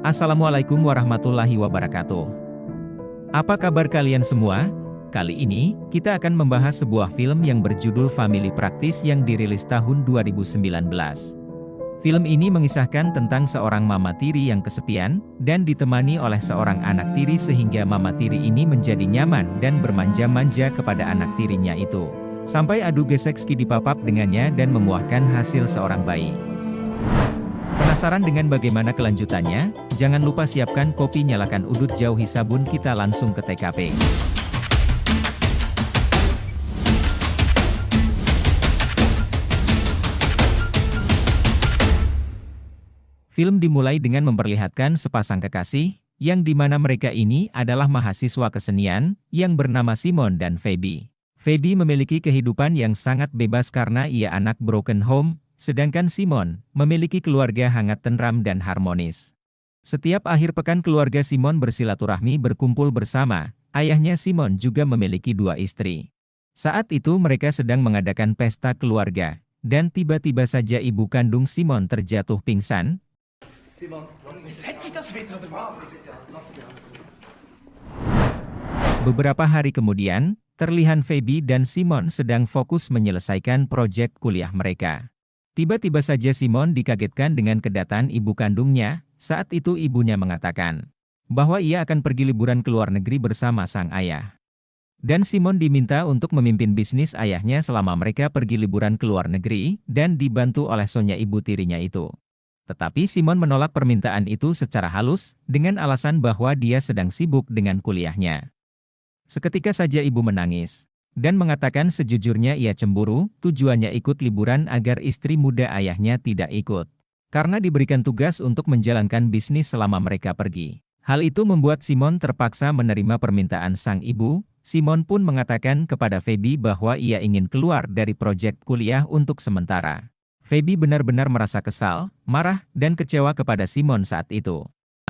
Assalamualaikum warahmatullahi wabarakatuh. Apa kabar kalian semua? Kali ini, kita akan membahas sebuah film yang berjudul Family Practice yang dirilis tahun 2019. Film ini mengisahkan tentang seorang mama tiri yang kesepian, dan ditemani oleh seorang anak tiri sehingga mama tiri ini menjadi nyaman dan bermanja-manja kepada anak tirinya itu. Sampai adu gesek skidi papap dengannya dan memuahkan hasil seorang bayi. Penasaran dengan bagaimana kelanjutannya? Jangan lupa siapkan kopi, nyalakan udut, jauhi sabun, kita langsung ke TKP. Film dimulai dengan memperlihatkan sepasang kekasih, yang dimana mereka ini adalah mahasiswa kesenian, yang bernama Simon dan Feby. Feby memiliki kehidupan yang sangat bebas karena ia anak broken home, sedangkan Simon memiliki keluarga hangat, tenram, dan harmonis. Setiap akhir pekan keluarga Simon bersilaturahmi berkumpul bersama. Ayahnya Simon juga memiliki 2 istri. Saat itu mereka sedang mengadakan pesta keluarga, dan tiba-tiba saja ibu kandung Simon terjatuh pingsan. Beberapa hari kemudian, terlihat Feby dan Simon sedang fokus menyelesaikan proyek kuliah mereka. Tiba-tiba saja Simon dikagetkan dengan kedatangan ibu kandungnya. Saat itu ibunya mengatakan bahwa ia akan pergi liburan ke luar negeri bersama sang ayah. Dan Simon diminta untuk memimpin bisnis ayahnya selama mereka pergi liburan ke luar negeri, dan dibantu oleh Sonya, ibu tirinya itu. Tetapi Simon menolak permintaan itu secara halus, dengan alasan bahwa dia sedang sibuk dengan kuliahnya. Seketika saja ibu menangis dan mengatakan sejujurnya ia cemburu, tujuannya ikut liburan agar istri muda ayahnya tidak ikut. Karena diberikan tugas untuk menjalankan bisnis selama mereka pergi. Hal itu membuat Simon terpaksa menerima permintaan sang ibu. Simon pun mengatakan kepada Feby bahwa ia ingin keluar dari proyek kuliah untuk sementara. Feby benar-benar merasa kesal, marah, dan kecewa kepada Simon saat itu.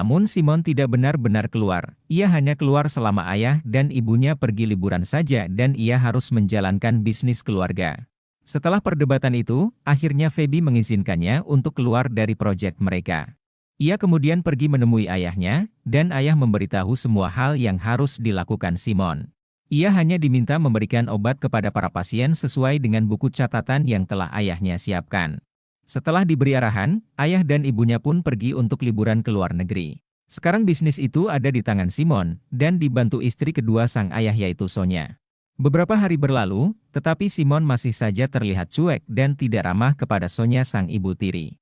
Namun Simon tidak benar-benar keluar, ia hanya keluar selama ayah dan ibunya pergi liburan saja dan ia harus menjalankan bisnis keluarga. Setelah perdebatan itu, akhirnya Feby mengizinkannya untuk keluar dari proyek mereka. Ia kemudian pergi menemui ayahnya, dan ayah memberitahu semua hal yang harus dilakukan Simon. Ia hanya diminta memberikan obat kepada para pasien sesuai dengan buku catatan yang telah ayahnya siapkan. Setelah diberi arahan, ayah dan ibunya pun pergi untuk liburan ke luar negeri. Sekarang bisnis itu ada di tangan Simon, dan dibantu istri kedua sang ayah yaitu Sonya. Beberapa hari berlalu, tetapi Simon masih saja terlihat cuek dan tidak ramah kepada Sonya sang ibu tiri.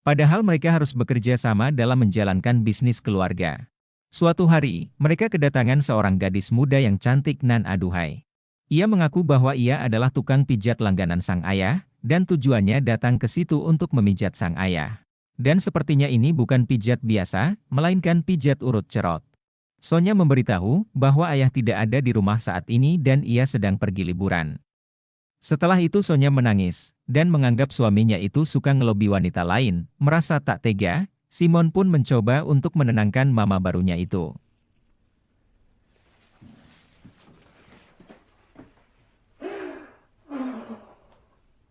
Padahal mereka harus bekerja sama dalam menjalankan bisnis keluarga. Suatu hari, mereka kedatangan seorang gadis muda yang cantik nan aduhai. Ia mengaku bahwa ia adalah tukang pijat langganan sang ayah, dan tujuannya datang ke situ untuk memijat sang ayah. Dan sepertinya ini bukan pijat biasa, melainkan pijat urut cerot. Sonya memberitahu bahwa ayah tidak ada di rumah saat ini dan ia sedang pergi liburan. Setelah itu Sonya menangis, dan menganggap suaminya itu suka ngelobi wanita lain. Merasa tak tega, Simon pun mencoba untuk menenangkan mama barunya itu.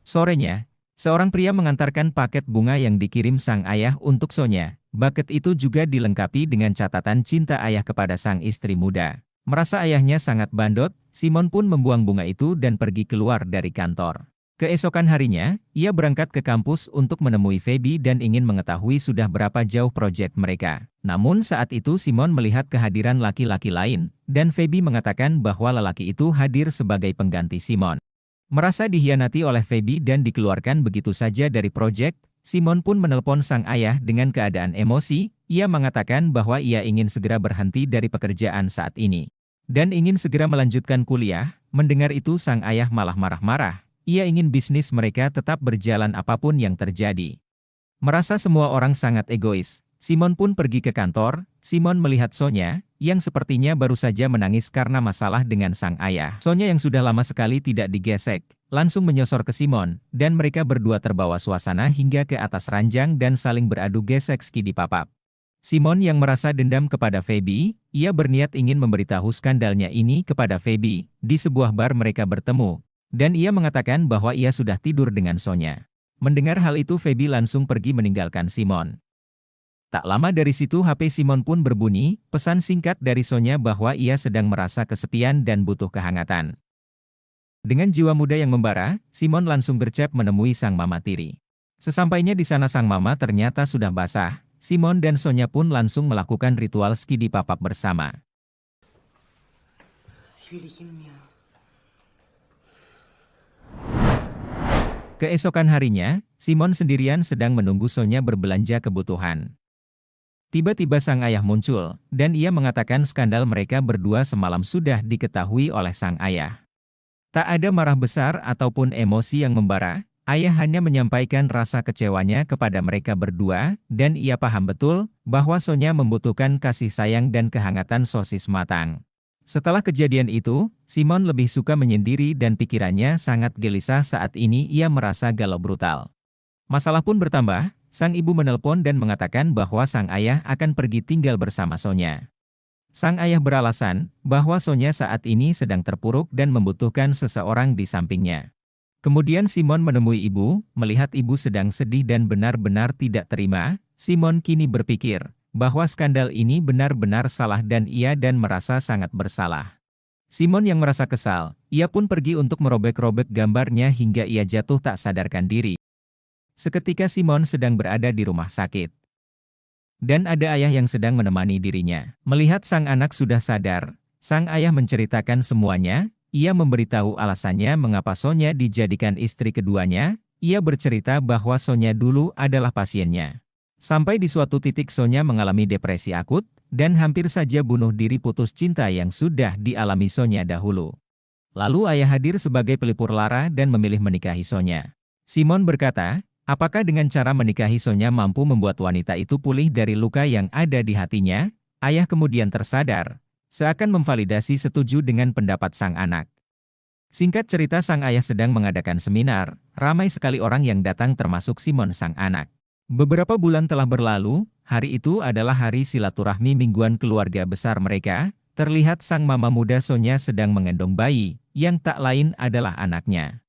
Sorenya, seorang pria mengantarkan paket bunga yang dikirim sang ayah untuk Sonya. Paket itu juga dilengkapi dengan catatan cinta ayah kepada sang istri muda. Merasa ayahnya sangat bandot, Simon pun membuang bunga itu dan pergi keluar dari kantor. Keesokan harinya, ia berangkat ke kampus untuk menemui Feby dan ingin mengetahui sudah berapa jauh proyek mereka. Namun saat itu Simon melihat kehadiran laki-laki lain, dan Feby mengatakan bahwa lelaki itu hadir sebagai pengganti Simon. Merasa dihianati oleh Feby dan dikeluarkan begitu saja dari proyek, Simon pun menelpon sang ayah dengan keadaan emosi. Ia mengatakan bahwa ia ingin segera berhenti dari pekerjaan saat ini dan ingin segera melanjutkan kuliah. Mendengar itu sang ayah malah marah-marah. Ia ingin bisnis mereka tetap berjalan apapun yang terjadi. Merasa semua orang sangat egois, Simon pun pergi ke kantor. Simon melihat Sonya, yang sepertinya baru saja menangis karena masalah dengan sang ayah. Sonya yang sudah lama sekali tidak digesek, langsung menyosor ke Simon, dan mereka berdua terbawa suasana hingga ke atas ranjang dan saling beradu gesek skidi papap. Simon yang merasa dendam kepada Feby, ia berniat ingin memberitahu skandalnya ini kepada Feby. Di sebuah bar mereka bertemu, dan ia mengatakan bahwa ia sudah tidur dengan Sonya. Mendengar hal itu Feby langsung pergi meninggalkan Simon. Tak lama dari situ HP Simon pun berbunyi, pesan singkat dari Sonya bahwa ia sedang merasa kesepian dan butuh kehangatan. Dengan jiwa muda yang membara, Simon langsung gercep menemui sang mama tiri. Sesampainya di sana sang mama ternyata sudah basah. Simon dan Sonya pun langsung melakukan ritual skidi papap bersama. Keesokan harinya, Simon sendirian sedang menunggu Sonya berbelanja kebutuhan. Tiba-tiba sang ayah muncul, dan ia mengatakan skandal mereka berdua semalam sudah diketahui oleh sang ayah. Tak ada marah besar ataupun emosi yang membara, ayah hanya menyampaikan rasa kecewanya kepada mereka berdua, dan ia paham betul bahwa Sonya membutuhkan kasih sayang dan kehangatan sosis matang. Setelah kejadian itu, Simon lebih suka menyendiri dan pikirannya sangat gelisah saat ini ia merasa galau brutal. Masalah pun bertambah, sang ibu menelpon dan mengatakan bahwa sang ayah akan pergi tinggal bersama Sonya. Sang ayah beralasan bahwa Sonya saat ini sedang terpuruk dan membutuhkan seseorang di sampingnya. Kemudian Simon menemui ibu, melihat ibu sedang sedih dan benar-benar tidak terima. Simon kini berpikir bahwa skandal ini benar-benar salah dan ia merasa sangat bersalah. Simon yang merasa kesal, ia pun pergi untuk merobek-robek gambarnya hingga ia jatuh tak sadarkan diri. Seketika Simon sedang berada di rumah sakit. Dan ada ayah yang sedang menemani dirinya. Melihat sang anak sudah sadar, sang ayah menceritakan semuanya. Ia memberitahu alasannya mengapa Sonya dijadikan istri keduanya. Ia bercerita bahwa Sonya dulu adalah pasiennya. Sampai di suatu titik Sonya mengalami depresi akut, dan hampir saja bunuh diri putus cinta yang sudah dialami Sonya dahulu. Lalu ayah hadir sebagai pelipur lara dan memilih menikahi Sonya. Simon berkata, apakah dengan cara menikahi Sonya mampu membuat wanita itu pulih dari luka yang ada di hatinya? Ayah kemudian tersadar, seakan memvalidasi setuju dengan pendapat sang anak. Singkat cerita sang ayah sedang mengadakan seminar, ramai sekali orang yang datang termasuk Simon sang anak. Beberapa bulan telah berlalu, hari itu adalah hari silaturahmi mingguan keluarga besar mereka. Terlihat sang mama muda Sonya sedang menggendong bayi, yang tak lain adalah anaknya.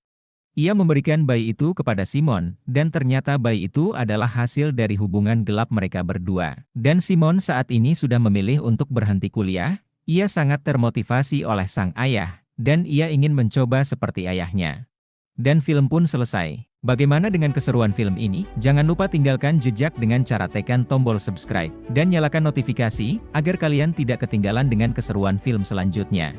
Ia memberikan bayi itu kepada Simon, dan ternyata bayi itu adalah hasil dari hubungan gelap mereka berdua. Dan Simon saat ini sudah memilih untuk berhenti kuliah. Ia sangat termotivasi oleh sang ayah, dan ia ingin mencoba seperti ayahnya. Dan film pun selesai. Bagaimana dengan keseruan film ini? Jangan lupa tinggalkan jejak dengan cara tekan tombol subscribe, dan nyalakan notifikasi, agar kalian tidak ketinggalan dengan keseruan film selanjutnya.